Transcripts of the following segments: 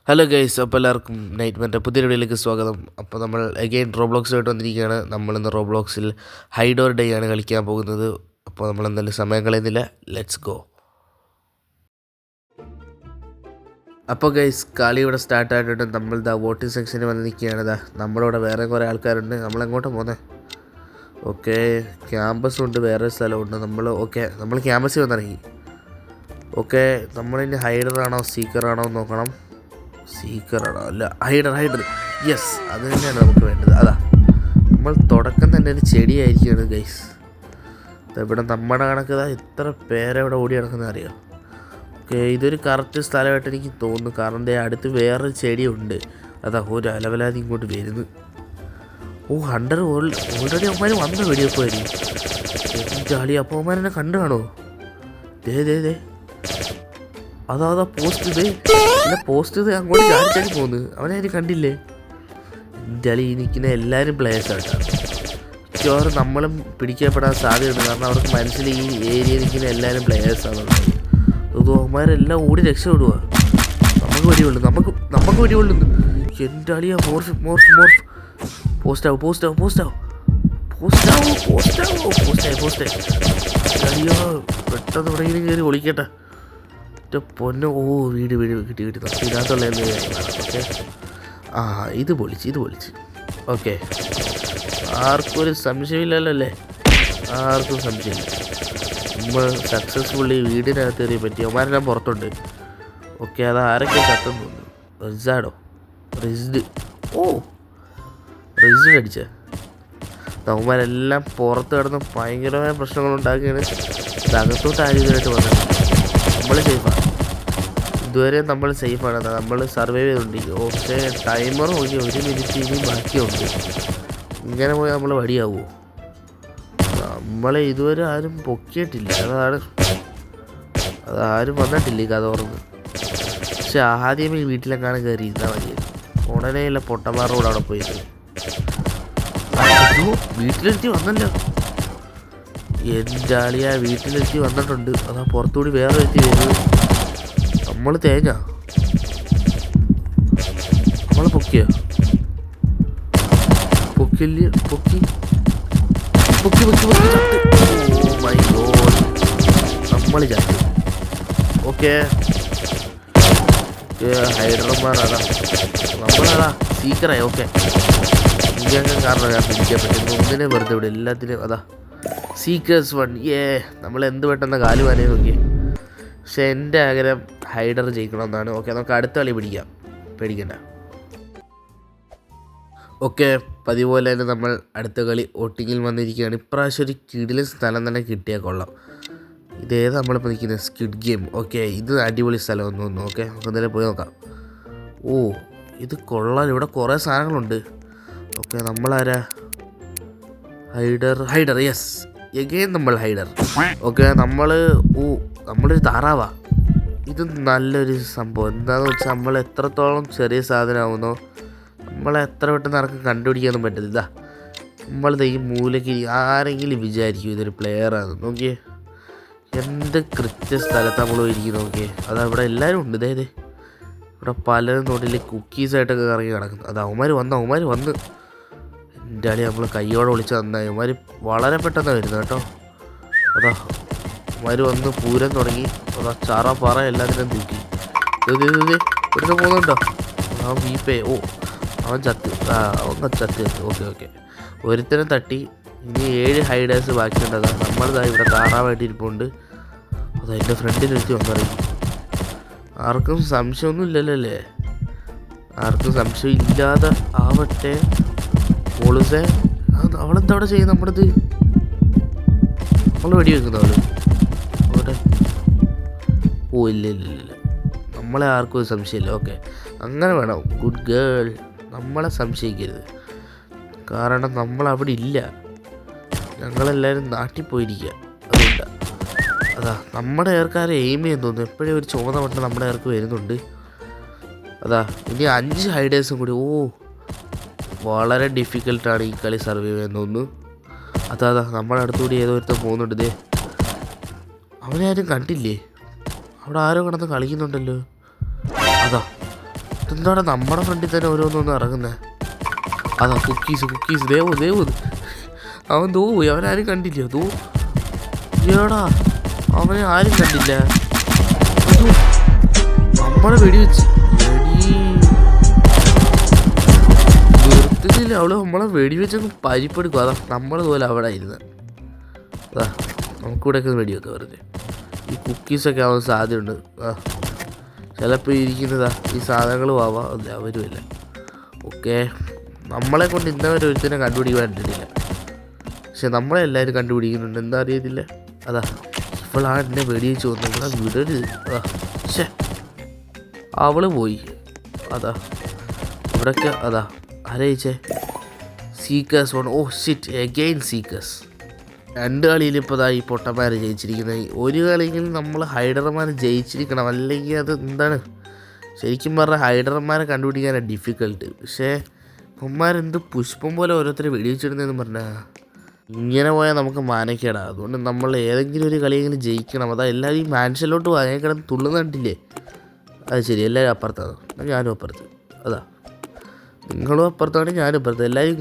Hello guys, അപ്പോൾ എല്ലാവർക്കും നൈറ്റ്മെൻ്റെ പുതിയ വീഡിയോയിലേക്ക് സ്വാഗതം. അപ്പോൾ നമ്മൾ അഗെയിൻ റോബ്ലോക്സുമായിട്ട് വന്നിരിക്കുകയാണ്. നമ്മളിന്ന് റോബ്ലോക്സിൽ ഹൈഡ് ഓർ ഡേ ആണ് കളിക്കാൻ പോകുന്നത്. അപ്പോൾ നമ്മൾ എന്തായാലും സമയം കളയുന്നില്ല, ലെറ്റ്സ് ഗോ. അപ്പോൾ ഗൈസ്, കളി ഇവിടെ സ്റ്റാർട്ട് ആയിട്ടുണ്ട്. നമ്മൾ വോട്ടിംഗ് സെക്ഷനിൽ വന്ന് നിൽക്കുകയാണ്. നമ്മളിവിടെ വേറെ കുറേ ആൾക്കാരുണ്ട്. നമ്മളെങ്ങോട്ടാണ് പോകുന്നത്? ഓക്കെ, ക്യാമ്പസും ഉണ്ട്, വേറെ സ്ഥലമുണ്ട്. നമ്മൾ ക്യാമ്പസിൽ വന്നിറങ്ങി. ഓക്കെ, നമ്മളിനി ഹൈഡറാണോ സീക്കറാണോ എന്ന് നോക്കണം. സീക്കറാണോ? അല്ല, ഹൈഡർ. യെസ്, അത് തന്നെയാണ് നമുക്ക് വേണ്ടത്. നമ്മൾ തുടക്കം തന്നെ ഒരു ചെടിയായിരിക്കുകയാണ് ഗൈസ്. ഇവിടെ നമ്മുടെ കണക്ക് എത്ര പേരെവിടെ ഓടി നടക്കുന്നത് അറിയാം. ഓക്കെ, ഇതൊരു കറക്റ്റ് സ്ഥലമായിട്ട് എനിക്ക് തോന്നുന്നു. കാരണം അടുത്ത് വേറൊരു ചെടിയുണ്ട്. ഒരു അലവലാതി ഇങ്ങോട്ട് വരുന്നു. ഹണ്ടർ ഓൾറെഡി അവന്മാർ വന്ന വെടിവെപ്പായിരിക്കും. ചാളി അപ്പോൾ അവന്മാരെന്നെ കണ്ടു കാണോ? ദേ അതാ പോസ്റ്റ് ചെയ്ത് അങ്ങോട്ട് ചാടി പോകുന്നു. അവനാരും കണ്ടില്ലേ? എൻ്റെ ഈ നിൽക്കുന്ന എല്ലാവരും പ്ലേയേഴ്സായിട്ടാണ്. മിക്കവാറും നമ്മളും പിടിക്കപ്പെടാൻ സാധ്യതയുണ്ട്. കാരണം അവർക്ക് മനസ്സിൽ ഈ ഏരിയയിൽ നിൽക്കുന്ന എല്ലാവരും പ്ലേയേഴ്സാണുള്ളത്. അവന്മാരെല്ലാം ഓടി രക്ഷപ്പെടുക. നമുക്ക് വെടികൊള്ളുന്നു. എൻ്റെ അളിയാ മോർഫ് പോസ്റ്റാവും. അളിയോ, പെട്ടെന്ന് എവിടെയെങ്കിലും കയറി ഒളിക്കട്ടെ. പൊന്നോ, വീട് കിട്ടി. നമുക്ക് ഇതിനകത്തുള്ള ഓക്കെ, ഇത് പൊളിച്ച്. ഓക്കെ, ആർക്കും ഒരു സംശയമില്ലല്ലോ അല്ലേ? ആർക്കും സംശയമില്ല. നമ്മൾ സക്സസ്ഫുള്ളി വീടിനകത്ത് കയറിയ പറ്റി. അവന്മാരെല്ലാം പുറത്തുണ്ട്. ഓക്കെ, ആരൊക്കെ കത്തുന്നു? റിസ്ഡ് അടിച്ച അവന്മാരെല്ലാം പുറത്ത് കിടന്ന് ഭയങ്കരമായ പ്രശ്നങ്ങളുണ്ടാക്കുകയാണ്. അകത്തോട്ട് ആരും ഇതുവരായിട്ട് വന്നിട്ടുണ്ട്. നമ്മൾ സേഫാണ്. ഇതുവരെ നമ്മൾ സേഫാണ്. നമ്മൾ സർവൈവ് ചെയ്തുകൊണ്ടിരിക്കും. പക്ഷേ ടൈമർ നോക്കി 1 മിനിറ്റ് ഇനി ബാക്കിയുണ്ട്. ഇങ്ങനെ പോയി നമ്മൾ വടിയാവുമോ? നമ്മളെ ഇതുവരെ ആരും പൊക്കിയിട്ടില്ല. അതാരും വന്നിട്ടില്ല ഈ കഥ ഓർന്ന്. പക്ഷെ ആദ്യം ഈ വീട്ടിലെങ്ങാനും കയറി ഇരുന്നാൽ മതിയായിരുന്നു. ഉടനെയുള്ള പൊട്ടന്മാരുടെ അവിടെ പോയിട്ട് വീട്ടിലെത്തി വന്നല്ലോ. എൻ്റെ ആളിയാ വീട്ടിലെത്തി വന്നിട്ടുണ്ട്. പുറത്തുകൂടി വേറെ എത്തി വരുന്നത്. നമ്മൾ തേഞ്ഞ നമ്മളെ പൊക്കി നമ്മൾ ചാറ്റ്. ഓക്കെ, ഹൈഡർമാരാടാ, നമ്മളാടാ സീക്കറായി. ഓക്കെ, ഇങ്ങനെ കാരണം ഞാൻ പിടിക്കാൻ പറ്റുന്നു. ഒന്നിനെ വെറുതെ ഇവിടെ എല്ലാത്തിനും സീക്കേഴ്സ് 1. നമ്മൾ എന്ത് പെട്ടെന്ന് കാല് വാനേ നോക്കി. പക്ഷെ എൻ്റെ ആഗ്രഹം ഹൈഡർ ജയിക്കണമെന്നാണ്. ഓക്കെ, നമുക്ക് അടുത്ത കളി പിടിക്കാം, പേടിക്കണ്ട. ഓക്കെ, പതിപോലെ തന്നെ നമ്മൾ അടുത്ത കളി വോട്ടിങ്ങിൽ വന്നിരിക്കുകയാണ്. ഇപ്രാവശ്യം ഒരു കിടിലൻ സ്ഥലം തന്നെ കിട്ടിയാൽ കൊള്ളാം. ഇതേത് നമ്മളിപ്പോൾ നിൽക്കുന്നത്? Squid game. ഓക്കെ, ഇത് അടിപൊളി സ്ഥലമൊന്നും തോന്നുന്നു. ഓക്കെ, നമുക്ക് എന്തായാലും പോയി നോക്കാം. ഇത് കൊള്ളാം. ഇവിടെ കുറേ സാധനങ്ങളുണ്ട്. ഓക്കെ, നമ്മളാരാ? ഹൈഡർ. യെസ്, എഗെയിൻ നമ്മൾ ഹൈഡർ. ഓക്കെ, നമ്മളൊരു താറാവാ. ഇത് നല്ലൊരു സംഭവം. എന്താണെന്ന് വെച്ചാൽ നമ്മൾ എത്രത്തോളം ചെറിയ സാധനമാകുന്നോ നമ്മളെ എത്ര പെട്ടെന്ന് ആർക്കും കണ്ടുപിടിക്കാനൊന്നും പറ്റില്ല. നമ്മളിത് ഈ മൂലയ്ക്ക് ആരെങ്കിലും വിചാരിക്കും ഇതൊരു പ്ലെയറാണ്. നോക്കിയേ, എന്ത് കൃത്യസ്ഥലത്ത് നമ്മൾ ഇരിക്കും. നോക്കിയേ, ഇവിടെ എല്ലാവരും ഉണ്ട്. ഇവിടെ പലരും തൊട്ടിൽ കുക്കീസായിട്ടൊക്കെ ഇറങ്ങി കിടക്കുന്നു. അവന്മാർ വന്ന് എൻ്റെ അളി നമ്മൾ കയ്യോടെ വിളിച്ച് തന്നായി. അവന്മാർ വളരെ പെട്ടെന്ന് വരുന്നത് കേട്ടോ. അവന്മാർ വന്ന് പൂരം തുടങ്ങി. പറ എല്ലാത്തിനും തൂക്കി. ഒരു പോകുന്നുണ്ടോ? അവൻ ചത്ത്. ഓക്കെ, ഒരുത്തരം തട്ടി. ഇനി 7 ഹൈഡേഴ്സ് ബാക്കിയുണ്ട്. നമ്മളിതാ ഇവിടെ താറാവായിട്ട് ഇരിപ്പുണ്ട്. എൻ്റെ ഫ്രണ്ടിലെത്തി വന്നിറങ്ങി. ആർക്കും സംശയമൊന്നും ഇല്ലല്ലോ അല്ലേ? ആർക്കും സംശയം ഇല്ലാതെ ആവട്ടെ. പോളിസേ, അവളെന്താ അവിടെ ചെയ്യുന്നത്? നമ്മുടേത് നമ്മൾ വെടിവെക്കുന്നവള് അവിടെ. ഇല്ല, നമ്മളെ ആർക്കും സംശയമില്ല. ഓക്കെ, അങ്ങനെ വേണം. Good girl. നമ്മളെ സംശയിക്കരുത്. കാരണം നമ്മളവിടെ ഇല്ല. ഞങ്ങളെല്ലാവരും നാട്ടിൽ പോയിരിക്കുക. അതുകൊണ്ടാ നമ്മുടെ ഏർക്കാരെ എയിം ചെയ്യാൻ തോന്നുന്നു. എപ്പോഴും ഒരു ചുവന്ന വട്ടം നമ്മുടെ ഏർക്ക് വരുന്നുണ്ട്. ഇനി 5 ഹൈഡേഴ്സും കൂടി. വളരെ ഡിഫിക്കൽട്ടാണ് ഈ കളി സർവൈവ് ചെയ്യാൻ തോന്നുന്നു. നമ്മുടെ അടുത്തുകൂടി ഏതോ ഒരുത്തം പോകുന്നുണ്ട്. അവനെ ആരും കണ്ടില്ലേ? അവിടെ ആരോ കിടന്ന് കളിക്കുന്നുണ്ടല്ലോ. എന്താണ് നമ്മുടെ ഫ്രണ്ടിൽ തന്നെ ഓരോന്നൊന്നും ഇറങ്ങുന്നത്? അതാ കുക്കീസ് ദേവു അവൻ പോയി, അവനാരും കണ്ടില്ല. ഏടാ അവനെ ആരും കണ്ടില്ല. നമ്മളെ വെടിവെച്ച് നിർത്തുന്നില്ല. അവള് നമ്മളെ വെടിവെച്ചൊന്ന് പരിപ്പെടുക്കും. അതാ നമ്മളതുപോലെ അവിടെ ഇരുന്ന്. അതാ നമുക്കിവിടെയൊക്കെ വെടിവെക്കാം വെറുതെ. ഈ കുക്കീസൊക്കെ ആവാൻ സാധ്യതയുണ്ട്. ചിലപ്പോൾ ഇരിക്കുന്നതാ ഈ സാധനങ്ങളും ആവാം. അല്ല അവരുമില്ല. ഓക്കെ, നമ്മളെ കൊണ്ട് ഇന്നവരെ ഒരുത്തിനെ കണ്ടുപിടിക്കാൻ പറ്റുന്നില്ല. പക്ഷെ നമ്മളെ എല്ലാവരും കണ്ടുപിടിക്കുന്നുണ്ട്. എന്താ അറിയത്തില്ല. അതാ ഇവളാണ് എന്നെ വെടിവെച്ച് വന്നു. ഇവിടെ വിടരുത്. പക്ഷേ അവള് പോയി. അതാ ഇവിടൊക്കെ അതാ ആരയിച്ചേ? Seekers won. Oh shit, again seekers. 2 കളിയിൽ ഇപ്പോൾ ഈ പൊട്ടന്മാർ ജയിച്ചിരിക്കുന്നത്. ഒരു കളിയിൽ നമ്മൾ ഹൈഡർമാർ ജയിച്ചിരിക്കണം. അല്ലെങ്കിൽ അത് എന്താണ് ശരിക്കും പറഞ്ഞാൽ ഹൈഡർമാരെ കണ്ടുപിടിക്കാനാണ് ഡിഫിക്കൽട്ട്. പക്ഷേ അവന്മാരെന്ത് പുഷ്പം പോലെ ഓരോരുത്തർ വെടിവെച്ചിടുന്നതെന്ന് പറഞ്ഞാൽ ഇങ്ങനെ പോയാൽ നമുക്ക് മാനക്കേടാ. അതുകൊണ്ട് നമ്മൾ ഏതെങ്കിലും ഒരു കളിയെങ്കിലും ജയിക്കണം. അതാ എല്ലാവരും ഈ മാൻഷനിലോട്ട് വാങ്ങി കിടന്ന് തുള്ളുന്നുണ്ടില്ലേ? അത് ശരി, എല്ലാവരും അപ്പുറത്താണ്, ഞാനും അപ്പുറത്ത്. അതാ നിങ്ങളും അപ്പുറത്താണ്, ഞാനും അപ്പുറത്ത്. എല്ലാവരും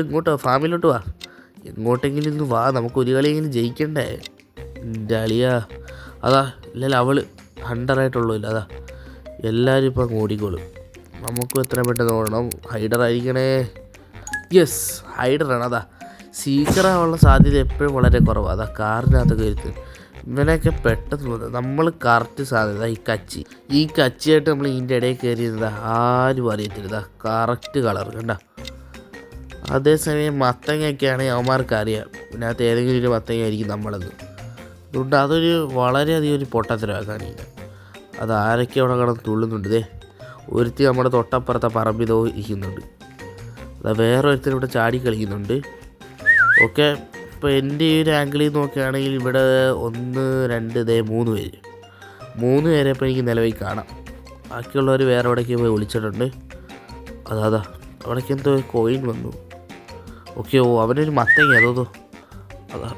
ഇങ്ങോട്ടോ ഫാമിലോട്ട് വാ. എങ്ങോട്ടെങ്കിലും ഇന്ന് വാ, നമുക്ക് ഒരു കളിയെങ്കിലും ജയിക്കണ്ടേ എൻ്റെ അളിയാ. അതാ ഇല്ലല്ല അവള് ഹണ്ടറായിട്ടുള്ളൂ. അതാ എല്ലാവരും ഇപ്പം അങ്ങ് ഓടിക്കോളും. നമുക്കും എത്രയും പെട്ടെന്ന് ഓടണം. ഹൈഡറായിരിക്കണേ. യെസ്, ഹൈഡറാണ്. അതാ സീക്കറാവാനുള്ള സാധ്യത എപ്പോഴും വളരെ കുറവാണ്. അതാ കാറിനകത്തൊക്കെ ഇരുത്ത് ഇവനെയൊക്കെ പെട്ടെന്ന് തോന്നുന്നത്. നമ്മൾ കറക്റ്റ് സാധ്യത ഈ കച്ചിയായിട്ട് നമ്മൾ ഇതിൻ്റെ ഇടയിൽ കയറിയിരുന്നതാ ആരും അറിയത്തില്ല. കറക്റ്റ് കളർ കണ്ട. അതേസമയം മത്തങ്ങയൊക്കെ ആണെങ്കിൽ അവന്മാർക്ക് അറിയാം ഇതിനകത്ത് ഏതെങ്കിലും ഒരു മത്തങ്ങ ആയിരിക്കും നമ്മളെന്ന്. അതുകൊണ്ട് അതൊരു വളരെയധികം ഒരു പൊട്ടത്തരമാണ് കാണിക്കുന്നത്. അത് ആരൊക്കെ അവിടെ കിടന്ന് തുള്ളുന്നുണ്ട്. ഒരുത്തി നമ്മുടെ തൊട്ടപ്പുറത്തെ പറമ്പിതോ ഇരിക്കുന്നുണ്ട്. അതാ വേറെ ഒരുത്തിനിവിടെ ചാടി കളിക്കുന്നുണ്ട്. ഓക്കെ, ഇപ്പോൾ എൻ്റെ ഈ ഒരു ആംഗിളിൽ നോക്കുകയാണെങ്കിൽ ഇവിടെ 1 2 3 പേര്. 3 പേരെ ഇപ്പോൾ എനിക്ക് നിലവിൽ കാണാം. ബാക്കിയുള്ളവർ വേറെ എവിടേക്ക് പോയി വിളിച്ചിട്ടുണ്ട്. അതാ അവിടേക്ക് എന്തോ കോയിൻ വന്നു. ഓക്കെ, അവനൊരു മത്തങ്ങ അതോ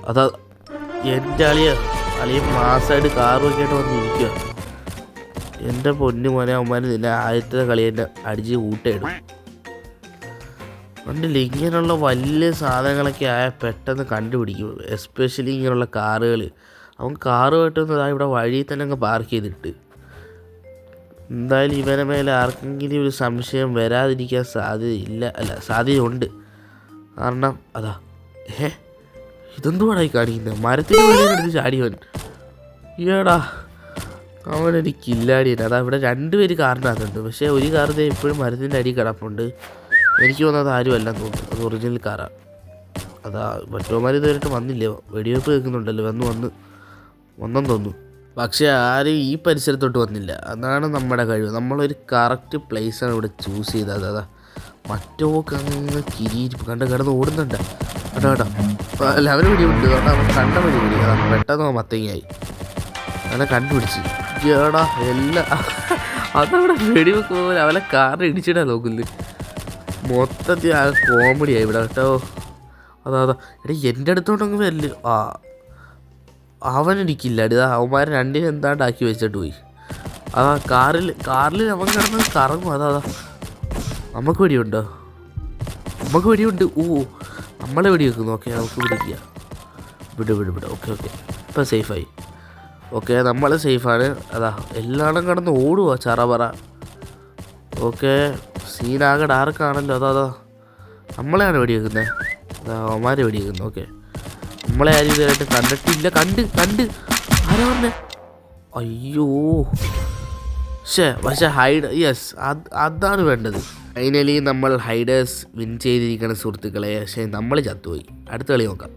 അതാ എൻ്റെ അളിയ മാസമായിട്ട് കാറുമൊക്കെ ആയിട്ട് വന്നിരിക്കുക. എൻ്റെ പൊന്നു മോനെ അവന്മാർ നിന്നെ ആദ്യത്തെ കളി എൻ്റെ അടിച്ച് കൂട്ടയിടും. കണ്ടില്ല, ഇങ്ങനെയുള്ള വലിയ സാധനങ്ങളൊക്കെ ആയാൽ പെട്ടെന്ന് കണ്ടുപിടിക്കും. എസ്പെഷ്യലി ഇങ്ങനെയുള്ള കാറുകൾ. അവൻ കാറുമായിട്ടൊന്നും ഇവിടെ വഴിയിൽ തന്നെ അങ്ങ് പാർക്ക് ചെയ്തിട്ട്. എന്തായാലും ഇവനെ മേലെ ആർക്കെങ്കിലും ഒരു സംശയം വരാതിരിക്കാൻ സാധ്യതയുണ്ട്. കാരണം അതാ ഇതെന്തുവാടായി കാണിക്കുന്നത്? മരത്തിന് മേലെടുത്ത് ചാടിയവൻ. ഈടാ അവനൊരു കില്ലാടിയാണ്. അതാ ഇവിടെ 2 പേര് കാറിനകത്തുണ്ട്. പക്ഷേ ഒരു കാർ എപ്പോഴും മരത്തിൻ്റെ അടി കിടപ്പുണ്ട്. എനിക്ക് തോന്നുന്നത് ആരും അല്ലെന്ന് തോന്നുന്നു. അത് ഒറിജിനൽ കാറാണ്. അതാ മറ്റോമാർ ഇതുവരെയായിട്ട് വന്നില്ലേ? വെടിവെപ്പ് കേൾക്കുന്നുണ്ടല്ലോ. വന്നെന്ന് തോന്നുന്നു. പക്ഷേ ആരും ഈ പരിസരത്തോട്ട് വന്നില്ല. അതാണ് നമ്മുടെ കഴിവ്. നമ്മളൊരു കറക്റ്റ് പ്ലേസാണ് ഇവിടെ ചൂസ് ചെയ്തത്. അതാ മറ്റോക്ക് അങ്ങ് കിരിയിരിപ്പ് കിടന്ന് ഓടുന്നുണ്ട്. കേട്ടോ അല്ല അവന് വെടിയുണ്ട്. അവൻ കണ്ട വെടി പെട്ടെന്ന് മത്തങ്ങയായി. അവനെ കണ്ടുപിടിച്ച് ഏടാ അതവിടെ വെടിവെക്ക് പോലെ അവനെ കാറിന് ഇടിച്ചിട്ടാണ് നോക്കുന്നത്. മൊത്തത്തിൽ ആ കോമഡിയായി ഇവിടെ കേട്ടോ. അതാ എൻ്റെ അടുത്തോട്ടങ്ങ് വരല്. അവനെനിക്കില്ല. അവന്മാർ 2 എന്താണ്ടാക്കി വെച്ചിട്ട് പോയി. അതാ കാറിൽ അവൻ കിടന്ന് കറങ്ങും. അതാ നമുക്ക് വെടിയുണ്ടോ? നമുക്ക് വെടിയുണ്ട്. നമ്മളെ വെടി വെക്കുന്നു. ഓക്കെ, നമുക്ക് പിടിക്കുക. വിട്. ഓക്കെ ഇപ്പം സേഫായി. ഓക്കെ, നമ്മൾ സേഫാണ്. അതാ എല്ലായിടും കിടന്ന് ഓടുക ചറപറ. ഓക്കെ, സീനാകെ ഡാർക്കാണല്ലോ. അതാ നമ്മളെയാണ് വെടിവെക്കുന്നത്. അതാ അവന്മാരെ വെടിവെക്കുന്നത്. ഓക്കെ, നമ്മളെ ആരും ഇതുവരെയായിട്ട് കണ്ടിട്ടില്ല. കണ്ട് ആരാ പറഞ്ഞേ? അയ്യോ പക്ഷേ യെസ് അതാണ് വേണ്ടത്. ഫൈനലി നമ്മൾ ഹൈഡേഴ്സ് വിൻ ചെയ്തിരിക്കണം സുഹൃത്തുക്കളെ. പക്ഷേ നമ്മൾ ചത്തുപോയി. അടുത്ത കളി നോക്കാം.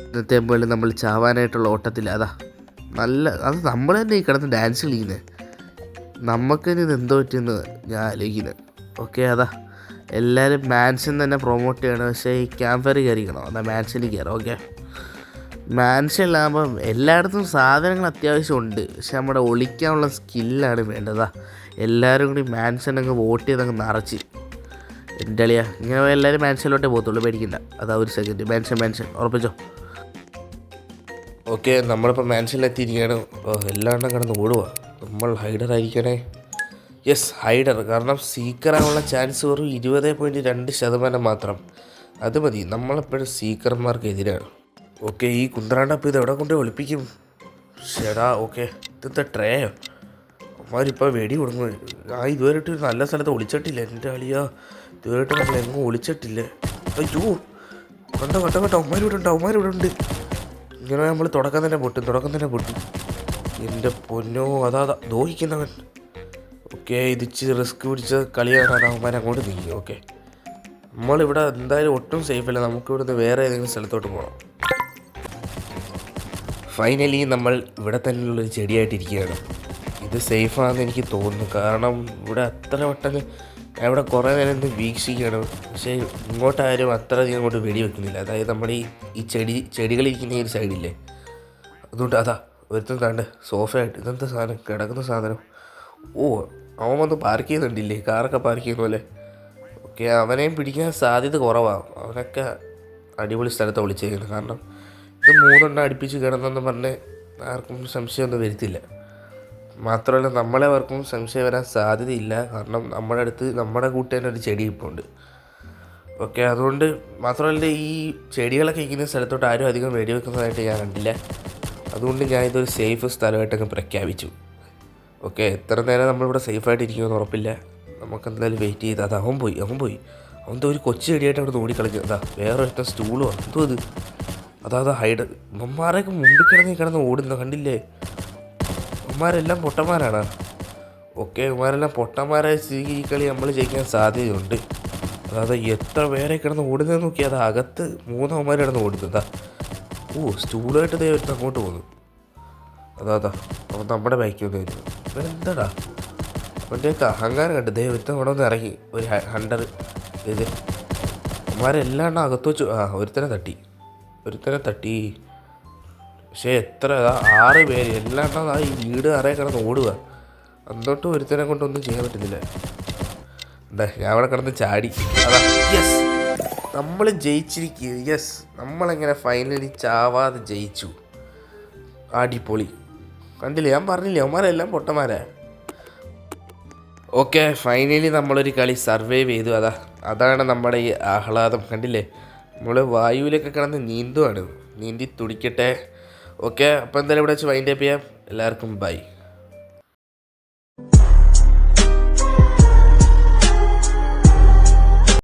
ഇന്നത്തെ പോലെ നമ്മൾ ചാവാനായിട്ടുള്ള ഓട്ടത്തില്ല. അത് നമ്മൾ തന്നെ ഈ കിടന്ന് ഡാൻസ് കളിക്കുന്നത്. നമുക്കിനി ഇത് എന്തോ പറ്റിയെന്ന് ഞാൻ ആലോചിക്കുന്നത്. ഓക്കെ, എല്ലാവരും മാൻഷൻ തന്നെ പ്രൊമോട്ട് ചെയ്യണം. പക്ഷേ ഈ ക്യാമ്പ് ഫയർ കയറിക്കണം. മാൻഷനിൽ കയറാം. ഓക്കെ, മാൻഷനിലാകുമ്പം എല്ലായിടത്തും സാധനങ്ങൾ അത്യാവശ്യം ഉണ്ട്. പക്ഷെ നമ്മുടെ ഒളിക്കാനുള്ള സ്കില്ലാണ് വേണ്ടത്. എല്ലാവരും കൂടി മാൻഷൻ വോട്ട് ചെയ്തങ്ങ് നിറച്ച് എൻ്റെ അളിയാ. ഇങ്ങനെ എല്ലാവരും മാൻഷനിലോട്ടേ പോകത്തുള്ളൂ, പേടിക്കണ്ട. ഒരു സെക്കൻഡ്. മാൻഷൻ ഉറപ്പിച്ചോ. ഓക്കെ, നമ്മളിപ്പോൾ മാൻഷനിലെത്തിയിരിക്കുകയാണ്. എല്ലാവരും കിടന്ന് ഓടുക. നമ്മൾ ഹൈഡറായിരിക്കണേ. Yes, hider. കാരണം സീക്കറാനുള്ള ചാൻസ് വെറും 20.2% മാത്രം. അത് മതി, നമ്മളെപ്പോഴും സീക്കർമാർക്കെതിരാണ്. ഓക്കെ, ഈ കുന്ത്രാണ്ടപ്പം ഇത് എവിടെ കൊണ്ട് ഒളിപ്പിക്കും? ശരാ, ഓക്കെ. ഇതെന്താ ട്രേയോ? അവന്മാരിപ്പോൾ വെടി കൊടുങ്ങും. ഇതുവരെയായിട്ട് ഒരു നല്ല സ്ഥലത്ത് ഒളിച്ചിട്ടില്ല എൻ്റെ അളിയാ. ഇതുവരെയായിട്ട് നമ്മൾ എങ്ങും ഒളിച്ചിട്ടില്ല. അയ്യോ, കണ്ടോ അവന്മാരിവിടെ ഉണ്ട്. ഇങ്ങനെ നമ്മൾ തുടക്കം തന്നെ പൊട്ടും. എൻ്റെ പൊന്നോ, അതാ ദോഹിക്കുന്നവൻ. ഓക്കെ, ഇതിച്ച് റിസ്ക് പിടിച്ച കളിയാണ്. അവന്മാർ അങ്ങോട്ട് നീങ്ങി. ഓക്കെ, നമ്മളിവിടെ എന്തായാലും ഒട്ടും സേഫല്ല. നമുക്കിവിടുന്ന് വേറെ ഏതെങ്കിലും സ്ഥലത്തോട്ട് പോകണം. ഫൈനലി നമ്മൾ ഇവിടെ തന്നെയുള്ളൊരു ചെടിയായിട്ടിരിക്കുകയാണ്. ഇത് സേഫാണെന്ന് എനിക്ക് തോന്നുന്നു. കാരണം ഇവിടെ അത്ര പെട്ടെന്ന് ഞാൻ ഇവിടെ കുറേ നേരം നിന്ന് വീക്ഷിക്കുകയാണ്. പക്ഷേ ഇങ്ങോട്ടാരും അത്ര അധികം അങ്ങോട്ട് വെടി വെക്കുന്നില്ല. അതായത് നമ്മുടെ ഈ ചെടികളിരിക്കുന്ന ഈ ഒരു സൈഡില്ലേ, അതുകൊണ്ട് അതാ ഒരുത്തം താണ്ട് സോഫയായിട്ട് ഇതെന്താ സാധനം കിടക്കുന്ന സാധനം. ഓ, അവൻ വന്ന് പാർക്ക് ചെയ്യുന്നുണ്ടില്ലേ, കാറൊക്കെ പാർക്ക് ചെയ്യുന്ന പോലെ. ഓക്കെ, അവനെയും പിടിക്കാൻ സാധ്യത കുറവാണ്. അവനൊക്കെ അടിപൊളി സ്ഥലത്ത് വിളിച്ചേക്കുന്നത്. കാരണം ഇത് 3 അടുപ്പിച്ച് കിടന്നെന്ന് പറഞ്ഞ് ആർക്കും സംശയമൊന്നും വരുത്തില്ല. മാത്രമല്ല നമ്മളെവർക്കും സംശയം വരാൻ സാധ്യതയില്ല. കാരണം നമ്മുടെ അടുത്ത് നമ്മുടെ കൂട്ടുകാരൻ ഒരു ചെടി ഇപ്പോൾ ഉണ്ട്. ഓക്കെ, അതുകൊണ്ട് മാത്രമല്ല ഈ ചെടികളൊക്കെ ഇരിക്കുന്ന സ്ഥലത്തോട്ട് ആരും അധികം വെടിവെക്കുന്നതായിട്ട് ഞാൻ കണ്ടില്ല. അതുകൊണ്ട് ഞാൻ ഇതൊരു സേഫ് സ്ഥലമായിട്ടൊക്കെ പ്രഖ്യാപിച്ചു. ഓക്കെ, എത്ര നേരം നമ്മളിവിടെ സേഫായിട്ട് ഇരിക്കുമെന്ന് ഉറപ്പില്ല. നമുക്കെന്തായാലും വെയിറ്റ് ചെയ്ത്. അത് അവൻ പോയി അവൻ്റെ ഒരു കൊച്ചു ചെടിയായിട്ട് അവിടെ ഓടിക്കളിക്കുക. അതാ വേറെ ഒരുത്തൻ സ്റ്റൂളോ എന്തോ ഇത്. അതാ ഹൈഡ്. ഇവന്മാരൊക്കെ മുമ്പിൽ കിടന്ന് ഓടുന്നു കണ്ടില്ലേ. ഇവന്മാരെല്ലാം പൊട്ടന്മാരാണ്. ഓക്കെ, ഇവന്മാരെല്ലാം പൊട്ടന്മാരായ സ്ഥിതിക്ക് ഈ കളി നമ്മൾ ജയിക്കാൻ സാധ്യതയുണ്ട്. അതായത് എത്ര പേരെ കിടന്ന് ഓടുന്നതെന്ന് നോക്കിയാൽ അത് അകത്ത് 3 അവന്മാർ കിടന്ന് ഓടുന്നതാ. ഓ, സ്റ്റൂളായിട്ട് ദൈവത്തിന് അങ്ങോട്ട് പോകുന്നു. അതാ അവൻ നമ്മുടെ ബൈക്കിൽ വന്ന് വരുന്നു. ഇവരെന്താടാ അവൻ്റെയൊക്കെ അഹങ്കാരം കണ്ട് ദൈവത്തിന് അവിടെ ഒന്ന് ഇറങ്ങി ഒരു ഹണ്ടർ ഇത്. അവന്മാരെല്ലാം അകത്ത് വെച്ചു. ഒരുത്തനെ തട്ടി. പക്ഷേ എത്ര 6 പേര് എല്ലാം ഈ വീട് നിറയെ കിടന്ന് ഓടുക. എന്നിട്ടും ഒരുത്തനെ കൊണ്ടൊന്നും ചെയ്യാൻ പറ്റുന്നില്ല. എന്താ ഞാൻ അവിടെ കിടന്ന് ചാടി. അതാ യെസ്, നമ്മൾ ജയിച്ചിരിക്കുക. യെസ്, നമ്മളെങ്ങനെ ഫൈനലി ചാവാതെ ജയിച്ചു. അടിപൊളി. കണ്ടില്ലേ, ഞാൻ പറഞ്ഞില്ലേ അവന്മാരെല്ലാം പൊട്ടന്മാരാ. ഓക്കെ, ഫൈനലി നമ്മളൊരു കളി സർവൈവ് ചെയ്തു. അതാണ് നമ്മുടെ ഈ ആഹ്ലാദം. കണ്ടില്ലേ, നമ്മൾ വായുവിലൊക്കെ കിടന്ന് നീന്തി തുടിക്കട്ടെ. ഓക്കെ, അപ്പോൾ എന്തായാലും ഇവിടെ വെച്ച് വൈൻഡ് അപ്പ് ചെയ്യാം. എല്ലാവർക്കും ബൈ.